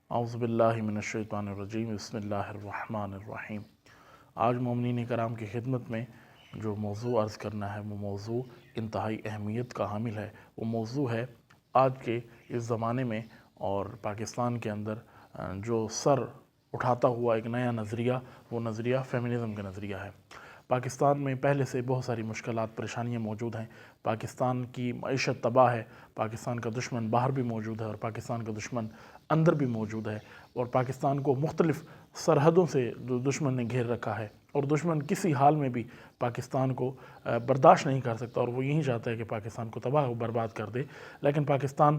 اعوذ باللہ من الشیطان الرجیم بسم اللہ الرحمن الرحیم۔ آج مومنین کرام کی خدمت میں جو موضوع عرض کرنا ہے وہ موضوع انتہائی اہمیت کا حامل ہے۔ وہ موضوع ہے آج کے اس زمانے میں اور پاکستان کے اندر جو سر اٹھاتا ہوا ایک نیا نظریہ، وہ نظریہ فیمنزم کا نظریہ ہے۔ پاکستان میں پہلے سے بہت ساری مشکلات پریشانیاں موجود ہیں۔ پاکستان کی معیشت تباہ ہے، پاکستان کا دشمن باہر بھی موجود ہے اور پاکستان کا دشمن اندر بھی موجود ہے، اور پاکستان کو مختلف سرحدوں سے دشمن نے گھیر رکھا ہے، اور دشمن کسی حال میں بھی پاکستان کو برداشت نہیں کر سکتا، اور وہ یہی چاہتا ہے کہ پاکستان کو تباہ و برباد کر دے۔ لیکن پاکستان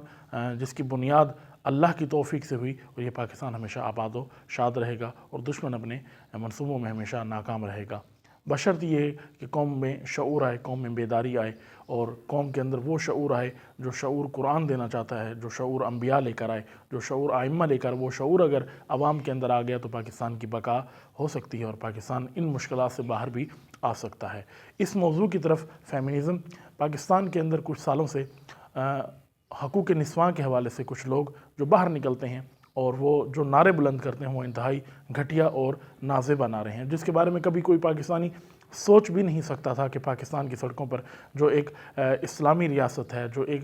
جس کی بنیاد اللہ کی توفیق سے ہوئی، اور یہ پاکستان ہمیشہ آباد و شاد رہے گا، اور دشمن اپنے منصوبوں میں ہمیشہ ناکام رہے گا، بشرط یہ کہ قوم میں شعور آئے، قوم میں بیداری آئے، اور قوم کے اندر وہ شعور آئے جو شعور قرآن دینا چاہتا ہے، جو شعور انبیاء لے کر آئے، جو شعور ائمہ لے کر، وہ شعور اگر عوام کے اندر آ گیا تو پاکستان کی بقا ہو سکتی ہے، اور پاکستان ان مشکلات سے باہر بھی آ سکتا ہے۔ اس موضوع کی طرف فیمنزم پاکستان کے اندر کچھ سالوں سے حقوق نسواں کے حوالے سے کچھ لوگ جو باہر نکلتے ہیں اور وہ جو نعرے بلند کرتے ہیں وہ انتہائی گھٹیا اور نازیبا نعرے ہیں، جس کے بارے میں کبھی کوئی پاکستانی سوچ بھی نہیں سکتا تھا کہ پاکستان کی سڑکوں پر جو ایک اسلامی ریاست ہے، جو ایک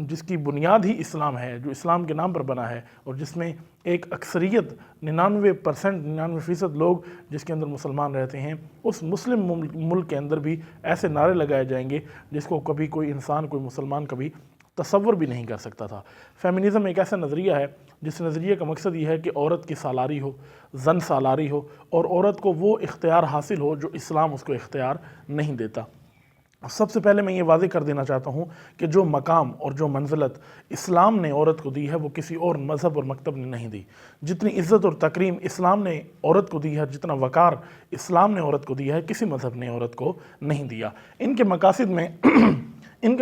جس کی بنیاد ہی اسلام ہے، جو اسلام کے نام پر بنا ہے، اور جس میں ایک اکثریت 99% لوگ جس کے اندر مسلمان رہتے ہیں، اس مسلم ملک کے اندر بھی ایسے نعرے لگائے جائیں گے جس کو کبھی کوئی انسان، کوئی مسلمان کبھی تصور بھی نہیں کر سکتا تھا۔ فیمنزم ایک ایسا نظریہ ہے جس نظریے کا مقصد یہ ہے کہ عورت کی سالاری ہو، زن سالاری ہو، اور عورت کو وہ اختیار حاصل ہو جو اسلام اس کو اختیار نہیں دیتا۔ سب سے پہلے میں یہ واضح کر دینا چاہتا ہوں کہ جو مقام اور جو منزلت اسلام نے عورت کو دی ہے وہ کسی اور مذہب اور مکتب نے نہیں دی۔ جتنی عزت اور تکریم اسلام نے عورت کو دی ہے، جتنا وقار اسلام نے عورت کو دیا ہے، کسی مذہب نے عورت کو نہیں دیا۔ ان کے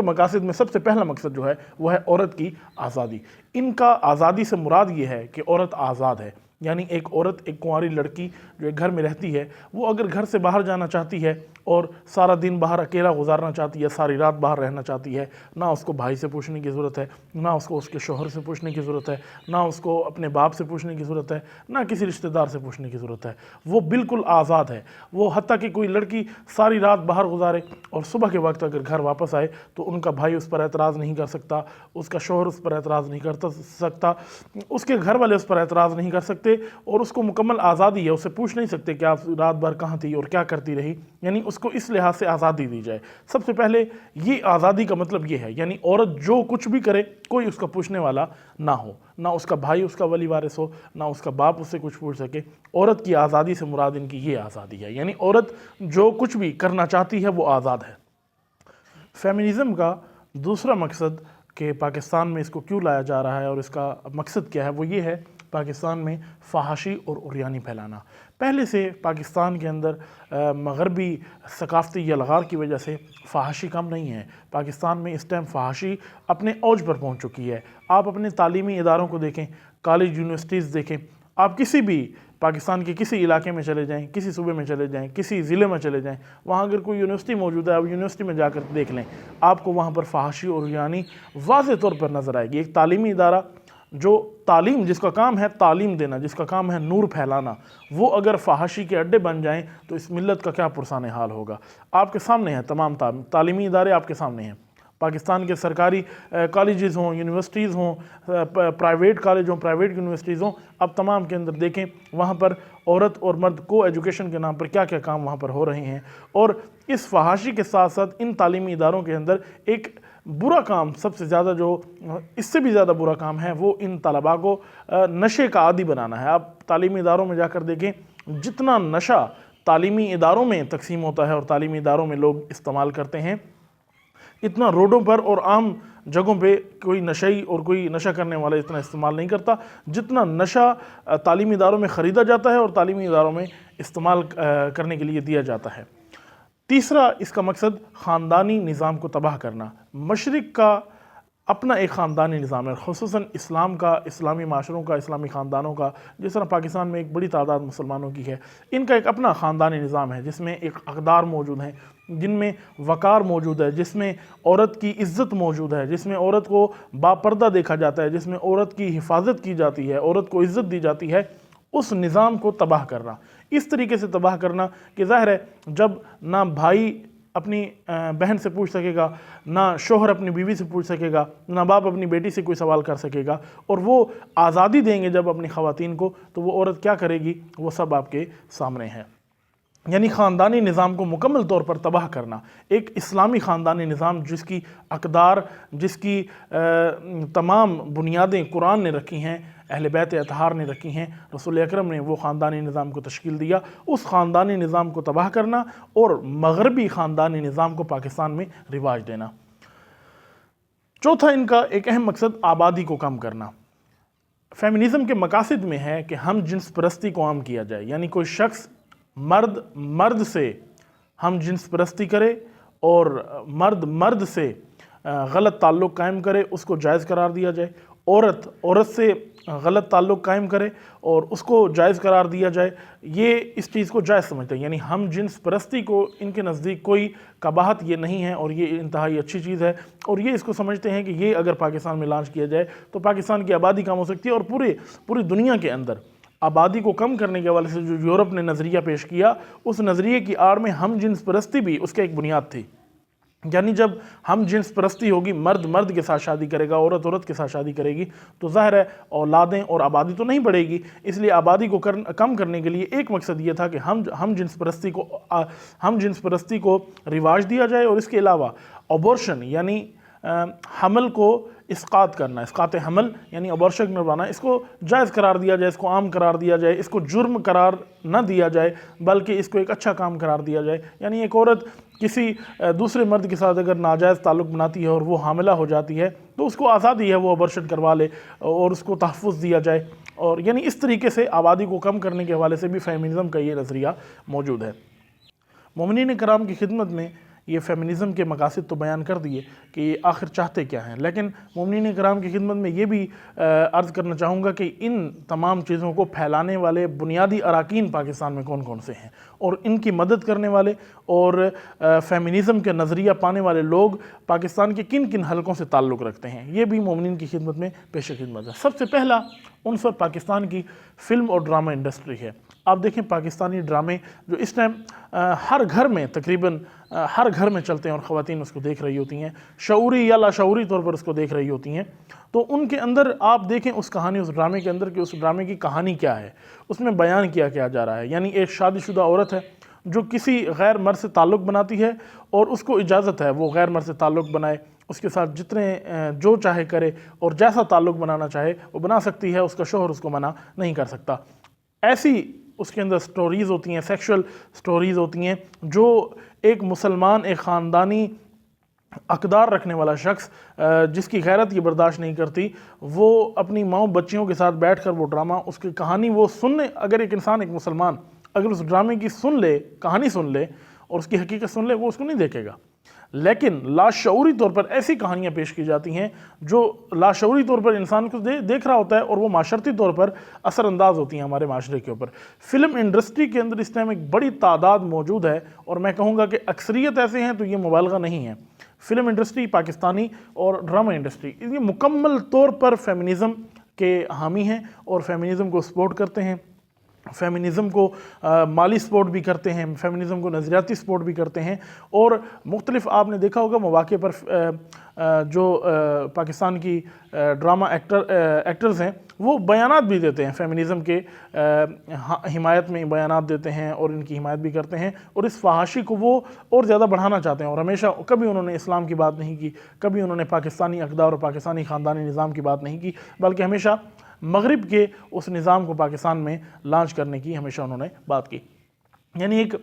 مقاصد میں سب سے پہلا مقصد جو ہے وہ ہے عورت کی آزادی۔ ان کا آزادی سے مراد یہ ہے کہ عورت آزاد ہے، یعنی ایک عورت، ایک کنواری لڑکی جو ایک گھر میں رہتی ہے، وہ اگر گھر سے باہر جانا چاہتی ہے اور سارا دن باہر اکیلا گزارنا چاہتی ہے، ساری رات باہر رہنا چاہتی ہے، نہ اس کو بھائی سے پوچھنے کی ضرورت ہے، نہ اس کو اس کے شوہر سے پوچھنے کی ضرورت ہے، نہ اس کو اپنے باپ سے پوچھنے کی ضرورت ہے، نہ کسی رشتہ دار سے پوچھنے کی ضرورت ہے، وہ بالکل آزاد ہے۔ وہ حتیٰ کہ کوئی لڑکی ساری رات باہر گزارے اور صبح کے وقت اگر گھر واپس آئے تو ان کا بھائی اس پر اعتراض نہیں کر سکتا، اس کا شوہر اس پر اعتراض نہیں کر سکتا، اس کے گھر والے اس پر اعتراض نہیں کر سکتے، اور اس کو مکمل آزادی ہے۔ اسے پوچھ نہیں سکتے کہ آپ رات بھر کہاں تھی اور کیا کرتی رہی، یعنی اس کو اس لحاظ سے آزادی دی جائے۔ سب سے پہلے یہ آزادی کا مطلب یہ ہے، یعنی عورت جو کچھ بھی کرے کوئی اس کا پوچھنے والا نہ ہو، نہ اس کا بھائی اس کا ولی وارث ہو، نہ اس کا باپ اس سے کچھ پوچھ سکے۔ عورت کی آزادی سے مراد ان کی یہ آزادی ہے، یعنی عورت جو کچھ بھی کرنا چاہتی ہے وہ آزاد ہے۔ فیمنزم کا دوسرا مقصد کہ پاکستان میں اس کو کیوں لایا جا رہا ہے اور اس کا مقصد کیا ہے، وہ یہ ہے پاکستان میں فحاشی اور عریانی پھیلانا۔ پہلے سے پاکستان کے اندر مغربی ثقافتی یلغار کی وجہ سے فحاشی کم نہیں ہے۔ پاکستان میں اس ٹائم فحاشی اپنے اوج پر پہنچ چکی ہے۔ آپ اپنے تعلیمی اداروں کو دیکھیں، کالج یونیورسٹیز دیکھیں، آپ کسی بھی پاکستان کے کسی علاقے میں چلے جائیں، کسی صوبے میں چلے جائیں، کسی ضلع میں چلے جائیں، وہاں اگر کوئی یونیورسٹی موجود ہے، آپ یونیورسٹی میں جا کر دیکھ لیں، آپ کو وہاں پر فحاشی اور عریانی واضح طور پر نظر آئے گی۔ ایک تعلیمی ادارہ جو تعلیم، جس کا کام ہے تعلیم دینا، جس کا کام ہے نور پھیلانا، وہ اگر فحاشی کے اڈے بن جائیں تو اس ملت کا کیا پرسان حال ہوگا۔ آپ کے سامنے ہیں تمام تعلیمی ادارے، آپ کے سامنے ہیں۔ پاکستان کے سرکاری کالجز ہوں، یونیورسٹیز ہوں، پرائیویٹ کالج ہوں، پرائیویٹ یونیورسٹیز ہوں، اب تمام کے اندر دیکھیں وہاں پر عورت اور مرد کو ایجوکیشن کے نام پر کیا کیا کام وہاں پر ہو رہے ہیں۔ اور اس فحاشی کے ساتھ ساتھ ان تعلیمی اداروں کے اندر ایک برا کام، سب سے زیادہ جو اس سے بھی زیادہ برا کام ہے، وہ ان طلباء کو نشے کا عادی بنانا ہے۔ آپ تعلیمی اداروں میں جا کر دیکھیں، جتنا نشہ تعلیمی اداروں میں تقسیم ہوتا ہے اور تعلیمی اداروں میں لوگ استعمال کرتے ہیں، اتنا روڈوں پر اور عام جگہوں پہ کوئی نشئی اور کوئی نشہ کرنے والا اتنا استعمال نہیں کرتا جتنا نشہ تعلیمی اداروں میں خریدا جاتا ہے اور تعلیمی اداروں میں استعمال کرنے کے لیے دیا جاتا ہے۔ تیسرا اس کا مقصد خاندانی نظام کو تباہ کرنا۔ مشرق کا اپنا ایک خاندانی نظام ہے، خصوصاً اسلام کا، اسلامی معاشروں کا، اسلامی خاندانوں کا، جس طرح پاکستان میں ایک بڑی تعداد مسلمانوں کی ہے، ان کا ایک اپنا خاندانی نظام ہے جس میں ایک اقدار موجود ہیں، جن میں وقار موجود ہے، جس میں عورت کی عزت موجود ہے، جس میں عورت کو باپردہ دیکھا جاتا ہے، جس میں عورت کی حفاظت کی جاتی ہے، عورت کو عزت دی جاتی ہے۔ اس نظام کو تباہ کرنا، اس طریقے سے تباہ کرنا کہ ظاہر ہے جب نہ بھائی اپنی بہن سے پوچھ سکے گا، نہ شوہر اپنی بیوی سے پوچھ سکے گا، نہ باپ اپنی بیٹی سے کوئی سوال کر سکے گا، اور وہ آزادی دیں گے جب اپنی خواتین کو، تو وہ عورت کیا کرے گی، وہ سب آپ کے سامنے ہے۔ یعنی خاندانی نظام کو مکمل طور پر تباہ کرنا، ایک اسلامی خاندانی نظام جس کی اقدار، جس کی تمام بنیادیں قرآن نے رکھی ہیں، اہل بیت اطہار نے رکھی ہیں، رسول اکرم نے وہ خاندانی نظام کو تشکیل دیا، اس خاندانی نظام کو تباہ کرنا اور مغربی خاندانی نظام کو پاکستان میں رواج دینا۔ چوتھا ان کا ایک اہم مقصد آبادی کو کم کرنا۔ فیمنزم کے مقاصد میں ہے کہ ہم جنس پرستی کو عام کیا جائے، یعنی کوئی شخص مرد سے ہم جنس پرستی کرے اور مرد سے غلط تعلق قائم کرے، اس کو جائز قرار دیا جائے، عورت سے غلط تعلق قائم کرے اور اس کو جائز قرار دیا جائے، یہ اس چیز کو جائز سمجھتے ہیں۔ یعنی ہم جنس پرستی کو ان کے نزدیک کوئی قباحت یہ نہیں ہے اور یہ انتہائی اچھی چیز ہے، اور یہ اس کو سمجھتے ہیں کہ یہ اگر پاکستان میں لانچ کیا جائے تو پاکستان کی آبادی کم ہو سکتی ہے، اور پوری دنیا کے اندر آبادی کو کم کرنے کے حوالے سے جو یورپ نے نظریہ پیش کیا، اس نظریے کی آڑ میں ہم جنس پرستی بھی اس کے ایک بنیاد تھی۔ یعنی جب ہم جنس پرستی ہوگی، مرد کے ساتھ شادی کرے گا، عورت کے ساتھ شادی کرے گی، تو ظاہر ہے اولادیں اور آبادی تو نہیں بڑھے گی۔ اس لیے آبادی کو کم کرنے کے لیے ایک مقصد یہ تھا کہ ہم جنس پرستی کو رواج دیا جائے، اور اس کے علاوہ ابورشن یعنی حمل کو اسقاط کرنا، اسقاط حمل یعنی ابورشن کروانا، اس کو جائز قرار دیا جائے، اس کو عام قرار دیا جائے، اس کو جرم قرار نہ دیا جائے بلکہ اس کو ایک اچھا کام قرار دیا جائے۔ یعنی ایک عورت کسی دوسرے مرد کے ساتھ اگر ناجائز تعلق بناتی ہے اور وہ حاملہ ہو جاتی ہے تو اس کو آزادی ہے وہ ابورشن کروا لے اور اس کو تحفظ دیا جائے، اور یعنی اس طریقے سے آبادی کو کم کرنے کے حوالے سے بھی فیمنزم کا یہ نظریہ موجود ہے۔ مومنین کرام کی خدمت میں یہ فیمنزم کے مقاصد تو بیان کر دیے کہ یہ آخر چاہتے کیا ہیں، لیکن مومنین کرام کی خدمت میں یہ بھی عرض کرنا چاہوں گا کہ ان تمام چیزوں کو پھیلانے والے بنیادی اراکین پاکستان میں کون کون سے ہیں، اور ان کی مدد کرنے والے اور فیمنزم کے نظریہ پانے والے لوگ پاکستان کے کن کن حلقوں سے تعلق رکھتے ہیں، یہ بھی مومنین کی خدمت میں پیش خدمت ہے۔ سب سے پہلا عنصر پاکستان کی فلم اور ڈرامہ انڈسٹری ہے۔ آپ دیکھیں پاکستانی ڈرامے جو اس ٹائم ہر گھر میں تقریباً ہر گھر میں چلتے ہیں اور خواتین اس کو دیکھ رہی ہوتی ہیں، شعوری یا لاشعوری طور پر اس کو دیکھ رہی ہوتی ہیں، تو ان کے اندر آپ دیکھیں اس ڈرامے کے اندر کہ اس ڈرامے کی کہانی کیا ہے، اس میں بیان کیا جا رہا ہے۔ یعنی ایک شادی شدہ عورت ہے جو کسی غیر مرد سے تعلق بناتی ہے اور اس کو اجازت ہے وہ غیر مرد سے تعلق بنائے، اس کے ساتھ جتنے جو چاہے کرے اور جیسا تعلق بنانا چاہے وہ بنا سکتی ہے، اس کا شوہر اس کو منع نہیں کر سکتا۔ ایسی اس کے اندر سٹوریز ہوتی ہیں، سیکشل سٹوریز ہوتی ہیں، جو ایک مسلمان، ایک خاندانی اقدار رکھنے والا شخص جس کی غیرت یہ برداشت نہیں کرتی، وہ اپنی ماں بچیوں کے ساتھ بیٹھ کر وہ ڈرامہ، اس کی کہانی وہ سننے، اگر ایک انسان، ایک مسلمان اگر اس ڈرامے کی سن لے، کہانی سن لے اور اس کی حقیقت سن لے، وہ اس کو نہیں دیکھے گا۔ لیکن لاشعوری طور پر ایسی کہانیاں پیش کی جاتی ہیں جو لاشعوری طور پر انسان کو دیکھ رہا ہوتا ہے اور وہ معاشرتی طور پر اثر انداز ہوتی ہیں ہمارے معاشرے کے اوپر۔ فلم انڈسٹری کے اندر اس ٹائم ایک بڑی تعداد موجود ہے، اور میں کہوں گا کہ اکثریت ایسے ہیں تو یہ مبالغہ نہیں ہے۔ فلم انڈسٹری پاکستانی اور ڈرامہ انڈسٹری یہ مکمل طور پر فیمنزم کے حامی ہیں اور فیمنزم کو سپورٹ کرتے ہیں، فیمنزم کو مالی سپورٹ بھی کرتے ہیں، فیمنزم کو نظریاتی سپورٹ بھی کرتے ہیں، اور مختلف آپ نے دیکھا ہوگا مواقع پر جو پاکستان کی ڈرامہ ایکٹرز ہیں وہ بیانات بھی دیتے ہیں، فیمنزم کے حمایت میں بیانات دیتے ہیں اور ان کی حمایت بھی کرتے ہیں، اور اس فحاشی کو وہ اور زیادہ بڑھانا چاہتے ہیں، اور ہمیشہ کبھی انہوں نے اسلام کی بات نہیں کی، کبھی انہوں نے پاکستانی اقدار اور پاکستانی خاندانی نظام کی بات نہیں کی، بلکہ ہمیشہ مغرب کے اس نظام کو پاکستان میں لانچ کرنے کی ہمیشہ انہوں نے بات کی۔ یعنی ایک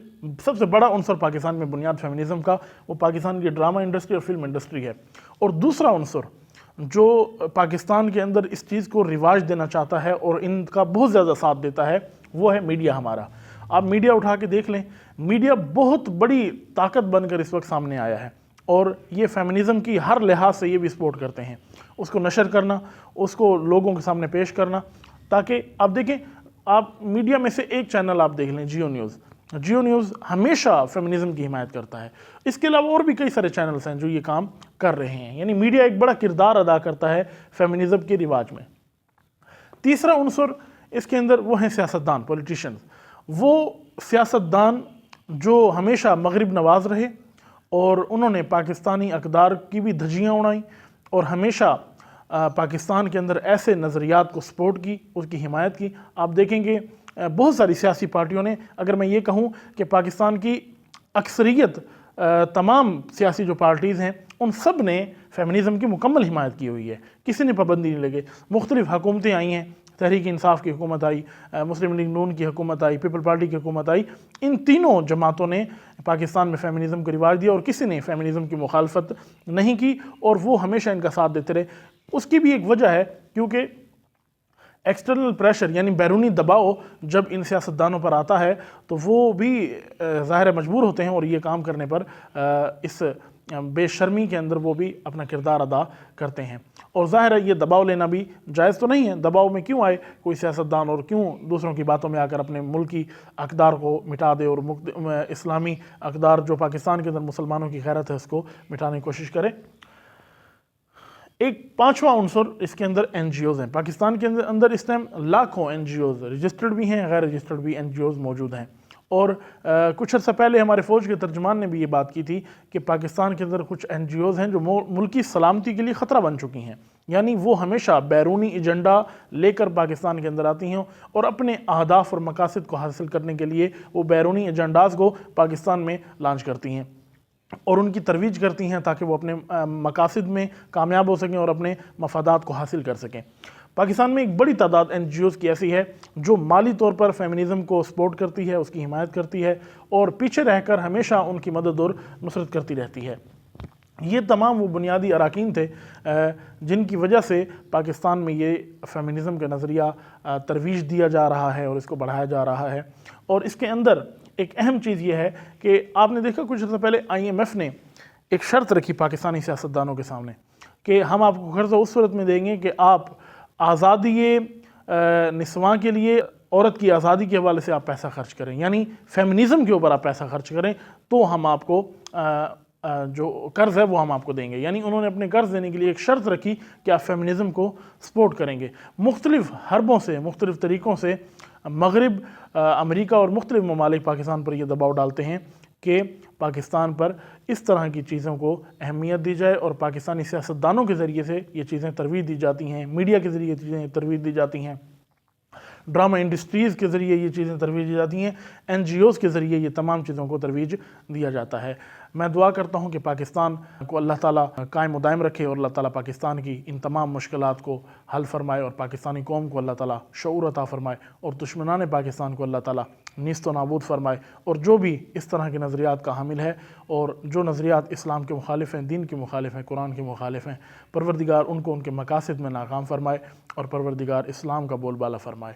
سب سے بڑا عنصر پاکستان میں بنیاد فیمنزم کا وہ پاکستان کی ڈرامہ انڈسٹری اور فلم انڈسٹری ہے۔ اور دوسرا عنصر جو پاکستان کے اندر اس چیز کو رواج دینا چاہتا ہے اور ان کا بہت زیادہ ساتھ دیتا ہے وہ ہے میڈیا ہمارا۔ آپ میڈیا اٹھا کے دیکھ لیں، میڈیا بہت بڑی طاقت بن کر اس وقت سامنے آیا ہے، اور یہ فیمنزم کی ہر لحاظ سے یہ بھی سپورٹ کرتے ہیں، اس کو نشر کرنا، اس کو لوگوں کے سامنے پیش کرنا، تاکہ آپ دیکھیں، آپ میڈیا میں سے ایک چینل آپ دیکھ لیں، جیو نیوز، جیو نیوز ہمیشہ فیمنزم کی حمایت کرتا ہے۔ اس کے علاوہ اور بھی کئی سارے چینلز ہیں جو یہ کام کر رہے ہیں، یعنی میڈیا ایک بڑا کردار ادا کرتا ہے فیمنزم کے رواج میں۔ تیسرا عنصر اس کے اندر وہ ہیں سیاستدان، پولیٹیشنز، وہ سیاستدان جو ہمیشہ مغرب نواز رہے اور انہوں نے پاکستانی اقدار کی بھی دھجیاں اڑائیں اور ہمیشہ پاکستان کے اندر ایسے نظریات کو سپورٹ کی، اس کی حمایت کی۔ آپ دیکھیں گے بہت ساری سیاسی پارٹیوں نے، اگر میں یہ کہوں کہ پاکستان کی اکثریت تمام سیاسی جو پارٹیز ہیں ان سب نے فیمنزم کی مکمل حمایت کی ہوئی ہے، کسی نے پابندی نہیں لگے۔ مختلف حکومتیں آئی ہیں، تحریک انصاف کی حکومت آئی، مسلم لیگ نون کی حکومت آئی، پیپل پارٹی کی حکومت آئی، ان تینوں جماعتوں نے پاکستان میں فیمنزم کو رواج دیا اور کسی نے فیمنزم کی مخالفت نہیں کی اور وہ ہمیشہ ان کا ساتھ دیتے رہے۔ اس کی بھی ایک وجہ ہے کیونکہ ایکسٹرنل پریشر یعنی بیرونی دباؤ جب ان سیاستدانوں پر آتا ہے تو وہ بھی ظاہر مجبور ہوتے ہیں اور یہ کام کرنے پر اس بے شرمی کے اندر وہ بھی اپنا کردار ادا کرتے ہیں۔ اور ظاہر ہے یہ دباؤ لینا بھی جائز تو نہیں ہے، دباؤ میں کیوں آئے کوئی سیاستدان اور کیوں دوسروں کی باتوں میں آ کر اپنے ملکی اقدار کو مٹا دے اور اسلامی اقدار جو پاکستان کے اندر مسلمانوں کی غیرت ہے اس کو مٹانے کی کوشش کرے۔ ایک پانچواں عنصر اس کے اندر این جی اوز ہیں۔ پاکستان کے اندر اس ٹائم لاکھوں این جی اوز رجسٹرڈ بھی ہیں، غیر رجسٹرڈ بھی این جی اوز موجود ہیں، اور کچھ عرصہ پہلے ہمارے فوج کے ترجمان نے بھی یہ بات کی تھی کہ پاکستان کے اندر کچھ این جی اوز ہیں جو ملکی سلامتی کے لیے خطرہ بن چکی ہیں، یعنی وہ ہمیشہ بیرونی ایجنڈا لے کر پاکستان کے اندر آتی ہیں اور اپنے اہداف اور مقاصد کو حاصل کرنے کے لیے وہ بیرونی ایجنڈاز کو پاکستان میں لانچ کرتی ہیں اور ان کی ترویج کرتی ہیں تاکہ وہ اپنے مقاصد میں کامیاب ہو سکیں اور اپنے مفادات کو حاصل کر سکیں۔ پاکستان میں ایک بڑی تعداد این جی اوز کی ایسی ہے جو مالی طور پر فیمنزم کو سپورٹ کرتی ہے، اس کی حمایت کرتی ہے اور پیچھے رہ کر ہمیشہ ان کی مدد اور نصرت کرتی رہتی ہے۔ یہ تمام وہ بنیادی اراکین تھے جن کی وجہ سے پاکستان میں یہ فیمنزم کا نظریہ ترویج دیا جا رہا ہے اور اس کو بڑھایا جا رہا ہے۔ اور اس کے اندر ایک اہم چیز یہ ہے کہ آپ نے دیکھا کچھ عرصہ پہلے آئی ایم ایف نے ایک شرط رکھی پاکستانی سیاستدانوں کے سامنے کہ ہم آپ کو قرض اس صورت میں دیں گے کہ آپ آزادی نسواں کے لیے، عورت کی آزادی کے حوالے سے آپ پیسہ خرچ کریں، یعنی فیمنزم کے اوپر آپ پیسہ خرچ کریں تو ہم آپ کو جو قرض ہے وہ ہم آپ کو دیں گے۔ یعنی انہوں نے اپنے قرض دینے کے لیے ایک شرط رکھی کہ آپ فیمنزم کو سپورٹ کریں گے۔ مختلف حربوں سے، مختلف طریقوں سے مغرب، امریکہ اور مختلف ممالک پاکستان پر یہ دباؤ ڈالتے ہیں کہ پاکستان پر اس طرح کی چیزوں کو اہمیت دی جائے اور پاکستانی سیاستدانوں کے ذریعے سے یہ چیزیں ترویج دی جاتی ہیں، میڈیا کے ذریعے چیزیں ترویج دی جاتی ہیں، ڈرامہ انڈسٹریز کے ذریعے یہ چیزیں ترویج دی جاتی ہیں، این جی اوز کے ذریعے یہ تمام چیزوں کو ترویج دیا جاتا ہے۔ میں دعا کرتا ہوں کہ پاکستان کو اللہ تعالیٰ قائم و دائم رکھے اور اللہ تعالیٰ پاکستان کی ان تمام مشکلات کو حل فرمائے اور پاکستانی قوم کو اللہ تعالیٰ شعور عطا فرمائے اور دشمنان پاکستان کو اللہ تعالیٰ نیست و نابود فرمائے، اور جو بھی اس طرح کے نظریات کا حامل ہے اور جو نظریات اسلام کے مخالف ہیں، دین کے مخالف ہیں، قرآن کے مخالف ہیں، پروردگار ان کو ان کے مقاصد میں ناکام فرمائے اور پروردگار اسلام کا بول بالا فرمائے۔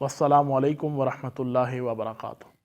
والسلام علیکم ورحمۃ اللہ وبرکاتہ۔